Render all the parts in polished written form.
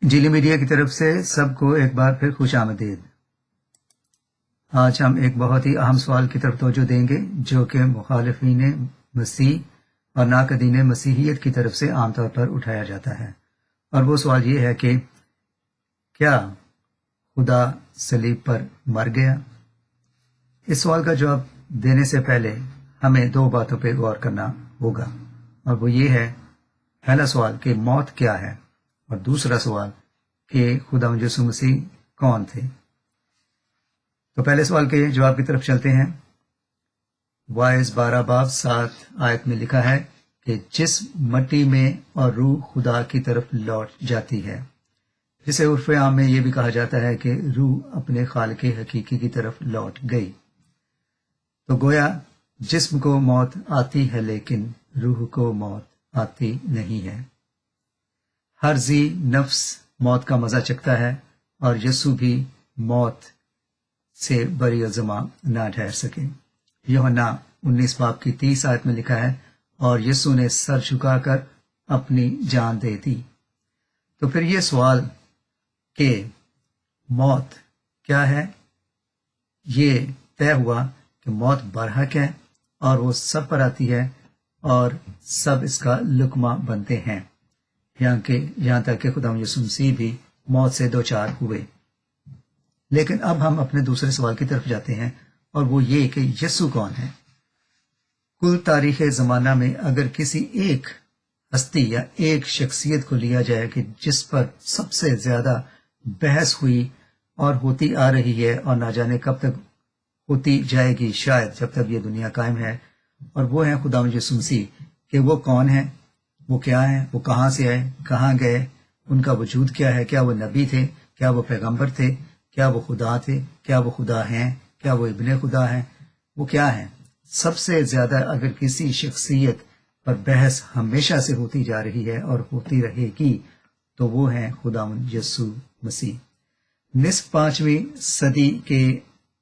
انجیلی media کی طرف سے سب کو ایک بار پھر خوش آمدید۔ آج ہم ایک بہت ہی اہم سوال کی طرف توجہ دیں گے جو کہ مخالفین مسیح اور ناقدین مسیحیت کی طرف سے عام طور پر اٹھایا جاتا ہے، اور وہ سوال یہ ہے کہ کیا خدا صلیب پر مر گیا؟ اس سوال کا جواب دینے سے پہلے ہمیں دو باتوں پہ غور کرنا ہوگا، اور وہ یہ ہے، پہلا سوال کہ موت کیا ہے، اور دوسرا سوال کہ خدا یسوع مسیح کون تھے۔ تو پہلے سوال کے جواب کی طرف چلتے ہیں۔ وائز 12 باب 7 آیت میں لکھا ہے کہ جسم مٹی میں اور روح خدا کی طرف لوٹ جاتی ہے، جسے عرف عام میں یہ بھی کہا جاتا ہے کہ روح اپنے خالق حقیقی کی طرف لوٹ گئی۔ تو گویا جسم کو موت آتی ہے لیکن روح کو موت آتی نہیں ہے۔ ہر ذی نفس موت کا مزہ چکھتا ہے، اور یسوع بھی موت سے بری الزما نہ ٹھہر سکے۔ یوحنا 19 باب کی 30 آیت میں لکھا ہے، اور یسوع نے سر جھکا کر اپنی جان دے دی۔ تو پھر یہ سوال کہ موت کیا ہے، یہ طے ہوا کہ موت برحق ہے اور وہ سب پر آتی ہے، اور سب اس کا لقمہ بنتے ہیں، یہاں تک کہ خدا یسوع مسیح بھی موت سے دوچار ہوئے۔ لیکن اب ہم اپنے دوسرے سوال کی طرف جاتے ہیں، اور وہ یہ کہ یسوع کون ہے؟ کل تاریخ زمانہ میں اگر کسی ایک ہستی یا ایک شخصیت کو لیا جائے کہ جس پر سب سے زیادہ بحث ہوئی اور ہوتی آ رہی ہے، اور نہ جانے کب تک ہوتی جائے گی، شاید جب تک یہ دنیا قائم ہے، اور وہ ہے خدا یسوع مسیح، کہ وہ کون ہے، وہ کیا ہے، وہ کہاں سے آئے، کہاں گئے، ان کا وجود کیا ہے، کیا وہ نبی تھے، کیا وہ پیغمبر تھے، کیا وہ خدا تھے، کیا وہ خدا ہیں، کیا وہ ابن خدا ہیں، وہ کیا ہیں۔ سب سے زیادہ اگر کسی شخصیت پر بحث ہمیشہ سے ہوتی جا رہی ہے اور ہوتی رہے گی تو وہ ہیں خدا یسوع مسیح۔ نصف 5ویں صدی کے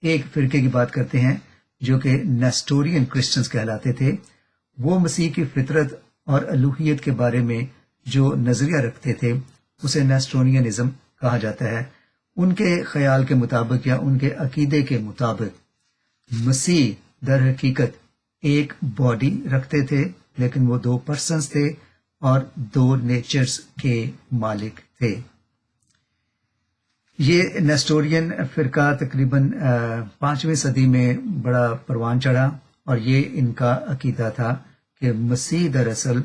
ایک فرقے کی بات کرتے ہیں جو کہ نیسٹورین کرسچنز کہلاتے تھے۔ وہ مسیح کی فطرت اور الوہیت کے بارے میں جو نظریہ رکھتے تھے اسے نیسٹورینزم کہا جاتا ہے۔ ان کے خیال کے مطابق یا ان کے عقیدے کے مطابق مسیح در حقیقت ایک باڈی رکھتے تھے، لیکن وہ 2 پرسنز تھے اور 2 نیچرز کے مالک تھے۔ یہ نیسٹورین فرقہ تقریباً 5ویں صدی میں بڑا پروان چڑھا، اور یہ ان کا عقیدہ تھا کہ مسیح دراصل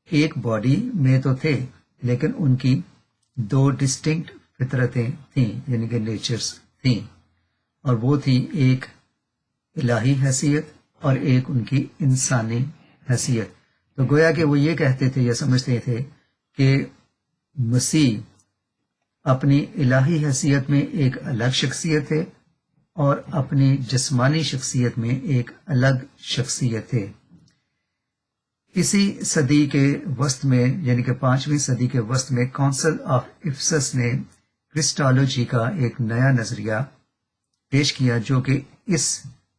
ایک باڈی میں تو تھے لیکن ان کی 2 ڈسٹنکٹ فطرتیں تھیں، یعنی کہ نیچرز تھیں، اور وہ تھی ایک الہی حیثیت اور ایک ان کی انسانی حیثیت۔ تو گویا کہ وہ یہ کہتے تھے یا سمجھتے تھے کہ مسیح اپنی الہی حیثیت میں ایک الگ شخصیت ہے اور اپنی جسمانی شخصیت میں ایک الگ شخصیت ہے۔ اسی صدی کے وسط میں، یعنی کہ 5ویں صدی کے وسط میں، کونسل آف افسس نے کرسٹالوجی کا ایک نیا نظریہ پیش کیا جو کہ اس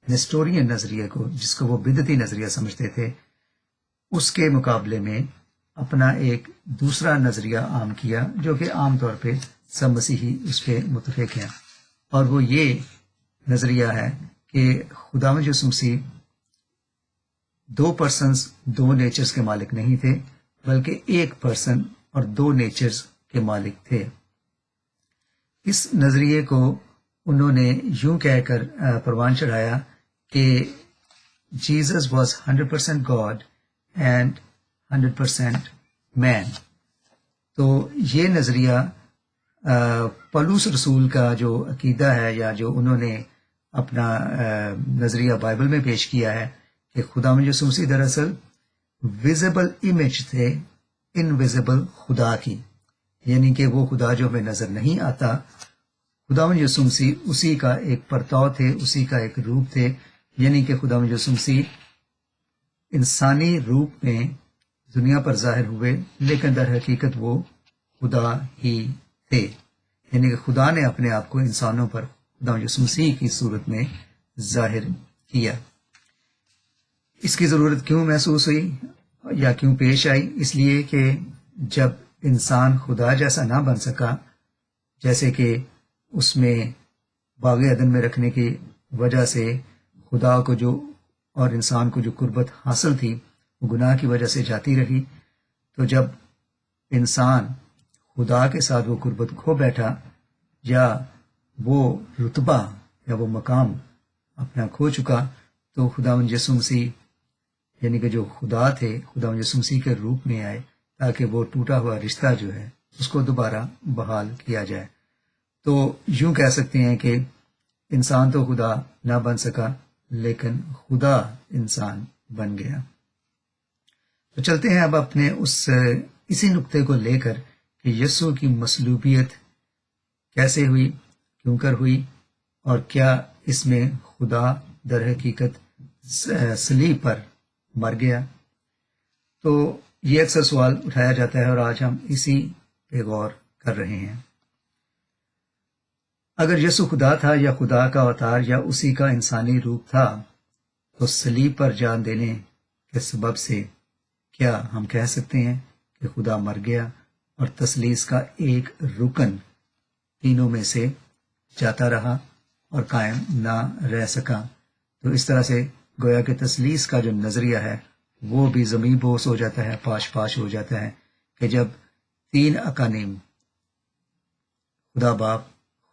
نیسٹورین نظریے کو، جس کو وہ بدعتی نظریہ سمجھتے تھے، اس کے مقابلے میں اپنا ایک دوسرا نظریہ عام کیا جو کہ عام طور پہ سب مسیحی اس پہ متفق ہیں، اور وہ یہ نظریہ ہے کہ خداوند یسوع مسیح 2 پرسنز 2 نیچرز کے مالک نہیں تھے، بلکہ ایک پرسن اور 2 نیچرز کے مالک تھے۔ اس نظریے کو انہوں نے یوں کہہ کر پروان چڑھایا کہ جیزس واز 100% گاڈ اینڈ 100% مین۔ تو یہ نظریہ پولس رسول کا جو عقیدہ ہے یا جو انہوں نے اپنا نظریہ بائبل میں پیش کیا ہے کہ خدا یسوع مسیح دراصل ویزیبل امیج تھے انویزیبل خدا کی، یعنی کہ وہ خدا جو ہمیں نظر نہیں آتا، خدا یسوع مسیح اسی کا ایک پرتو تھے، اسی کا ایک روپ تھے، یعنی کہ خدا یسوع مسیح انسانی روپ میں دنیا پر ظاہر ہوئے لیکن در حقیقت وہ خدا ہی تھے، یعنی کہ خدا نے اپنے آپ کو انسانوں پر خدا یسوع مسیح کی صورت میں ظاہر کیا۔ اس کی ضرورت کیوں محسوس ہوئی یا کیوں پیش آئی؟ اس لیے کہ جب انسان خدا جیسا نہ بن سکا، جیسے کہ اس میں باغ عدن میں رکھنے کی وجہ سے خدا کو جو اور انسان کو جو قربت حاصل تھی وہ گناہ کی وجہ سے جاتی رہی، تو جب انسان خدا کے ساتھ وہ قربت کھو بیٹھا یا وہ رتبہ یا وہ مقام اپنا کھو چکا، تو خداوند یسوع مسیح یعنی کہ جو خدا تھے خداوند یسوع مسیح کے روپ میں آئے تاکہ وہ ٹوٹا ہوا رشتہ جو ہے اس کو دوبارہ بحال کیا جائے۔ تو یوں کہہ سکتے ہیں کہ انسان تو خدا نہ بن سکا لیکن خدا انسان بن گیا۔ تو چلتے ہیں اب اپنے اسی نقطے کو لے کر کہ یسوع کی مصلوبیت کیسے ہوئی، کیوں کر ہوئی، اور کیا اس میں خدا در حقیقت صلیب پر مر گیا۔ تو یہ اکثر سوال اٹھایا جاتا ہے اور آج ہم اسی پہ غور کر رہے ہیں۔ اگر یسوع خدا تھا یا خدا کا اوتار یا اسی کا انسانی روپ تھا، تو صلیب پر جان دینے کے سبب سے کیا ہم کہہ سکتے ہیں کہ خدا مر گیا اور تثلیث کا ایک رکن تینوں میں سے جاتا رہا اور قائم نہ رہ سکا؟ تو اس طرح سے گویا کہ تثلیث کا جو نظریہ ہے وہ بھی زمین بوس ہو جاتا ہے، پاش پاش ہو جاتا ہے، کہ جب تین اقانیم خدا باپ،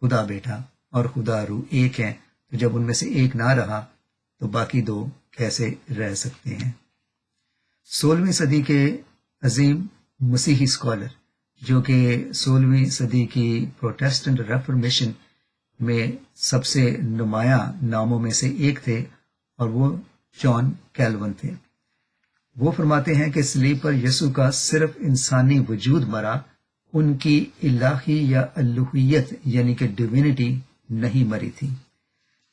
خدا بیٹا اور خدا روح ایک ہیں، تو جب ان میں سے ایک نہ رہا تو باقی دو کیسے رہ سکتے ہیں؟ 16ویں صدی کے عظیم مسیحی اسکالر جو کہ 16ویں صدی کی پروٹیسٹنٹ ریفارمیشن میں سب سے نمایاں ناموں میں سے ایک تھے، اور وہ جان کیلون تھے۔ وہ فرماتے ہیں کہ صلیب پر یسوع کا صرف انسانی وجود مرا، ان کی الہی یا الوہیت یعنی کہ ڈیوینٹی نہیں مری تھی۔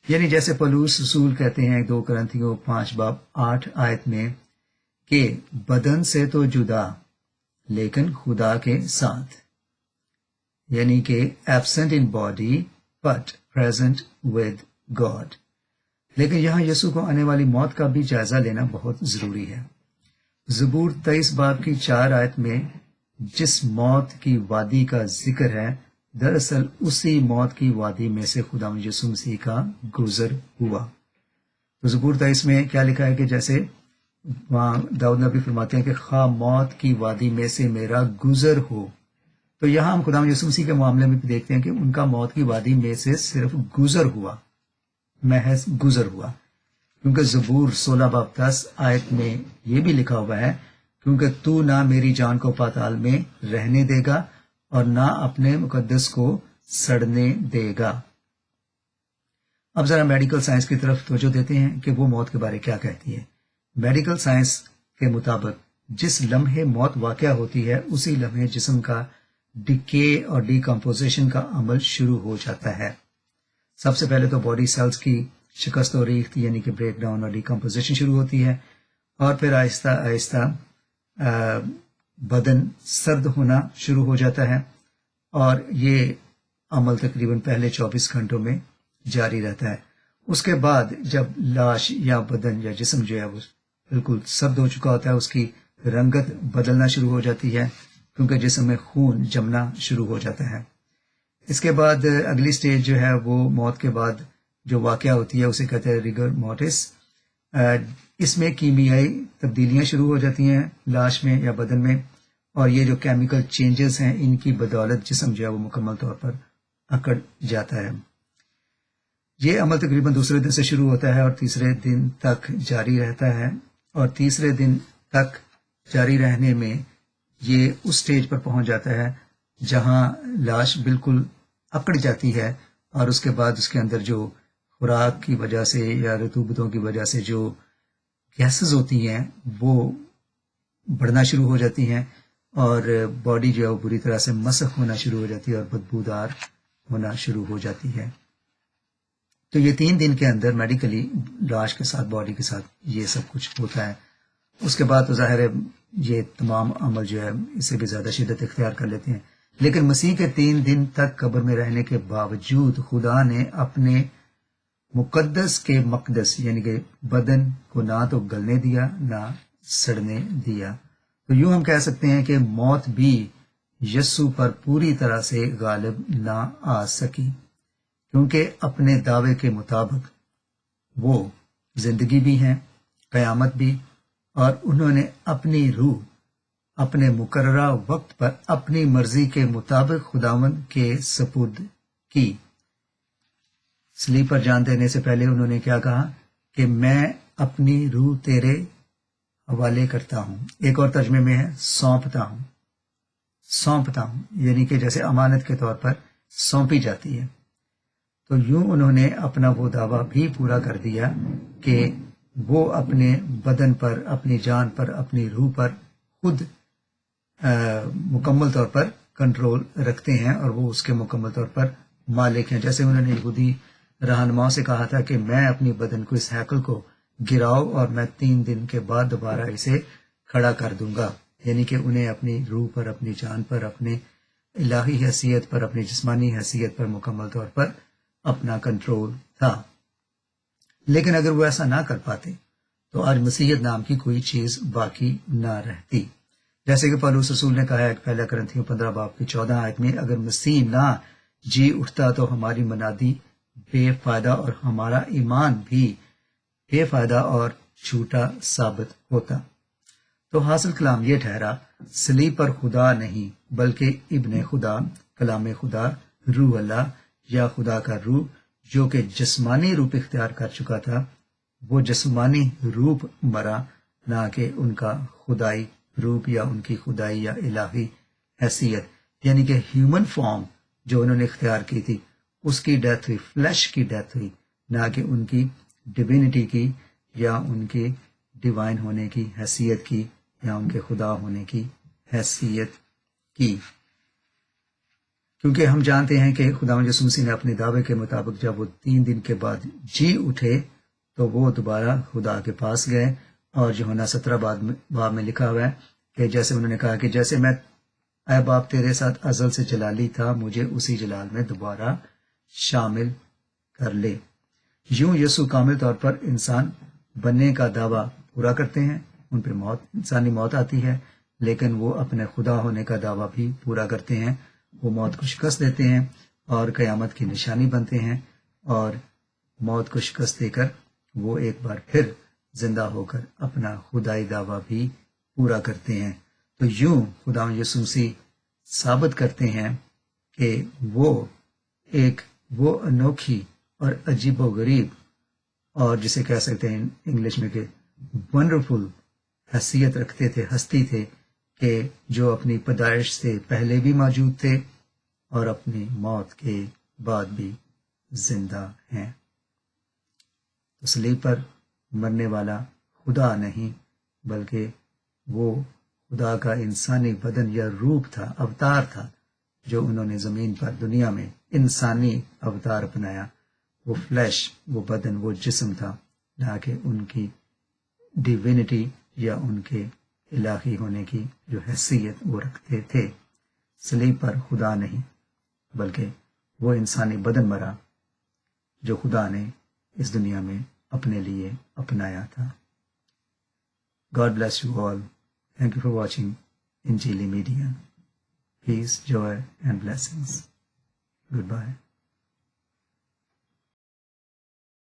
یعنی جیسے پولس رسول کہتے ہیں 2 کرنتھیوں 5:8 میں کہ بدن سے تو جدا لیکن خدا کے ساتھ، یعنی کہ absent in body but present with God. لیکن یہاں یسوع کو آنے والی موت کا بھی جائزہ لینا بہت ضروری ہے۔ زبور 23:4 میں جس موت کی وادی کا ذکر ہے، دراصل اسی موت کی وادی میں سے خداوند یسوع مسیح کا گزر ہوا۔ تو زبور 23 میں کیا لکھا ہے کہ جیسے وہاں داؤد نبی فرماتے ہیں کہ خواہ موت کی وادی میں سے میرا گزر ہو، تو یہاں ہم خداوند یسوع مسیح کے معاملے میں بھی دیکھتے ہیں کہ ان کا موت کی وادی میں سے صرف گزر ہوا، محض گزر ہوا، کیونکہ زبور 16:10 میں یہ بھی لکھا ہوا ہے کیونکہ تو نہ میری جان کو پاتال میں رہنے دے گا اور نہ اپنے مقدس کو سڑنے دے گا۔ اب ذرا میڈیکل سائنس کی طرف توجہ دیتے ہیں کہ وہ موت کے بارے کیا کہتی ہے۔ میڈیکل سائنس کے مطابق جس لمحے موت واقع ہوتی ہے اسی لمحے جسم کا ڈکے اور ڈیکمپوزیشن کا عمل شروع ہو جاتا ہے۔ سب سے پہلے تو باڈی سیلز کی شکست و ریخت یعنی کہ بریک ڈاؤن اور ڈیکمپوزیشن شروع ہوتی ہے، اور پھر آہستہ آہستہ بدن سرد ہونا شروع ہو جاتا ہے، اور یہ عمل تقریباً پہلے 24 گھنٹوں میں جاری رہتا ہے۔ اس کے بعد جب لاش یا بدن یا جسم جو ہے وہ بالکل سرد ہو چکا ہوتا ہے، اس کی رنگت بدلنا شروع ہو جاتی ہے کیونکہ جسم میں خون جمنا شروع ہو جاتا ہے۔ اس کے بعد اگلی سٹیج جو ہے وہ موت کے بعد جو واقعہ ہوتی ہے اسے کہتے ہیں ریگر مورٹس۔ اس میں کیمیائی تبدیلیاں شروع ہو جاتی ہیں لاش میں یا بدن میں، اور یہ جو کیمیکل چینجز ہیں ان کی بدولت جسم جو ہے وہ مکمل طور پر اکڑ جاتا ہے۔ یہ عمل تقریباً دوسرے دن سے شروع ہوتا ہے اور تیسرے دن تک جاری رہتا ہے، اور تیسرے دن تک جاری رہنے میں یہ اس سٹیج پر پہنچ جاتا ہے جہاں لاش بالکل اکڑ جاتی ہے، اور اس کے بعد اس کے اندر جو خوراک کی وجہ سے یا رطوبتوں کی وجہ سے جو گیسز ہوتی ہیں وہ بڑھنا شروع ہو جاتی ہیں، اور باڈی جو ہے وہ بری طرح سے مسخ ہونا شروع ہو جاتی ہے اور بدبودار ہونا شروع ہو جاتی ہے۔ تو یہ 3 دن کے اندر میڈیکلی لاش کے ساتھ باڈی کے ساتھ یہ سب کچھ ہوتا ہے۔ اس کے بعد تو ظاہر ہے یہ تمام عمل جو ہے اس سے بھی زیادہ شدت اختیار کر لیتے ہیں، لیکن مسیح کے 3 دن تک قبر میں رہنے کے باوجود خدا نے اپنے مقدس کے مقدس یعنی کہ بدن کو نہ تو گلنے دیا نہ سڑنے دیا۔ تو یوں ہم کہہ سکتے ہیں کہ موت بھی یسوع پر پوری طرح سے غالب نہ آ سکی، کیونکہ اپنے دعوے کے مطابق وہ زندگی بھی ہیں، قیامت بھی، اور انہوں نے اپنی روح اپنے مقررہ وقت پر اپنی مرضی کے مطابق خداوند کے سپرد کی۔ صلیب پر جان دینے سے پہلے انہوں نے کیا کہا کہ میں اپنی روح تیرے حوالے کرتا ہوں۔ ایک اور ترجمے میں ہے سونپتا ہوں، سونپتا ہوں، یعنی کہ جیسے امانت کے طور پر سونپی جاتی ہے۔ تو یوں انہوں نے اپنا وہ دعویٰ بھی پورا کر دیا کہ وہ اپنے بدن پر، اپنی جان پر، اپنی روح پر خود مکمل طور پر کنٹرول رکھتے ہیں، اور وہ اس کے مکمل طور پر مالک ہیں۔ جیسے انہوں نے یہودی رہنماؤں سے کہا تھا کہ میں اپنی بدن کو، اس ہیکل کو گراؤ اور میں 3 دن کے بعد دوبارہ اسے کھڑا کر دوں گا، یعنی کہ انہیں اپنی روح پر، اپنی جان پر، اپنے الہی حیثیت پر، اپنی جسمانی حیثیت پر مکمل طور پر اپنا کنٹرول تھا۔ لیکن اگر وہ ایسا نہ کر پاتے تو آج مسیحیت نام کی کوئی چیز باقی نہ رہتی۔ جیسے کہ پولس رسول نے کہا ہے پہلا کرنتھیوں 15 باب کی 14 آیت میں، اگر مسیح نہ جی اٹھتا تو ہماری منادی بے فائدہ اور ہمارا ایمان بھی بے فائدہ اور جھوٹا ثابت ہوتا۔ تو حاصل کلام یہ ٹھہرا، صلیب پر خدا نہیں بلکہ ابن خدا، کلام خدا، روح اللہ یا خدا کا روح جو کہ جسمانی روپ اختیار کر چکا تھا، وہ جسمانی روپ مرا، نہ کہ ان کا خدائی روپ یا ان کی خدائی یا الہی حیثیت، یعنی کہ ہیومن فارم جو انہوں نے اختیار کی تھی اس کی ڈیتھ ہوئی، فلیش کی ڈیتھ ہوئی، نہ کہ ان کی ڈیوینٹی کی یا ان کے ڈیوائن ہونے کی حیثیت کی یا ان کے خدا ہونے کی حیثیت کی۔ کیونکہ ہم جانتے ہیں کہ خداوند یسوع مسیح نے اپنے دعوے کے مطابق جب وہ 3 دن کے بعد جی اٹھے تو وہ دوبارہ خدا کے پاس گئے، اور یوحنا 17 باب میں لکھا ہوا ہے کہ جیسے انہوں نے کہا کہ جیسے میں اے باپ تیرے ساتھ ازل سے جلالی تھا، مجھے اسی جلال میں دوبارہ شامل کر لے۔ یوں یسوع کامل طور پر انسان بننے کا دعویٰ پورا کرتے ہیں، ان پہ انسانی موت آتی ہے، لیکن وہ اپنے خدا ہونے کا دعویٰ بھی پورا کرتے ہیں۔ وہ موت کو شکست دیتے ہیں اور قیامت کی نشانی بنتے ہیں، اور موت کو شکست دے کر وہ ایک بار پھر زندہ ہو کر اپنا خدائی دعویٰ بھی پورا کرتے ہیں۔ تو یوں خداوند یسوع مسیح ثابت کرتے ہیں کہ وہ انوکھی اور عجیب و غریب، اور جسے کہہ سکتے ہیں انگلش میں کہ ونڈرفل حیثیت رکھتے تھے، ہستی تھے، کہ جو اپنی پیدائش سے پہلے بھی موجود تھے اور اپنی موت کے بعد بھی زندہ ہیں۔ صلیب پر مرنے والا خدا نہیں بلکہ وہ خدا کا انسانی بدن یا روپ تھا، اوتار تھا، جو انہوں نے زمین پر، دنیا میں انسانی اوتار اپنایا۔ وہ فلیش، وہ بدن، وہ جسم تھا، نہ کہ ان کی ڈیوینٹی یا ان کے الہی ہونے کی جو حیثیت وہ رکھتے تھے۔ صلیب پر خدا نہیں بلکہ وہ انسانی بدن مرا جو خدا نے اس دنیا میں اپنے لیے اپنایا تھا۔ God bless you all. Thank you for watching Injili Media. Peace, joy and blessings. Goodbye.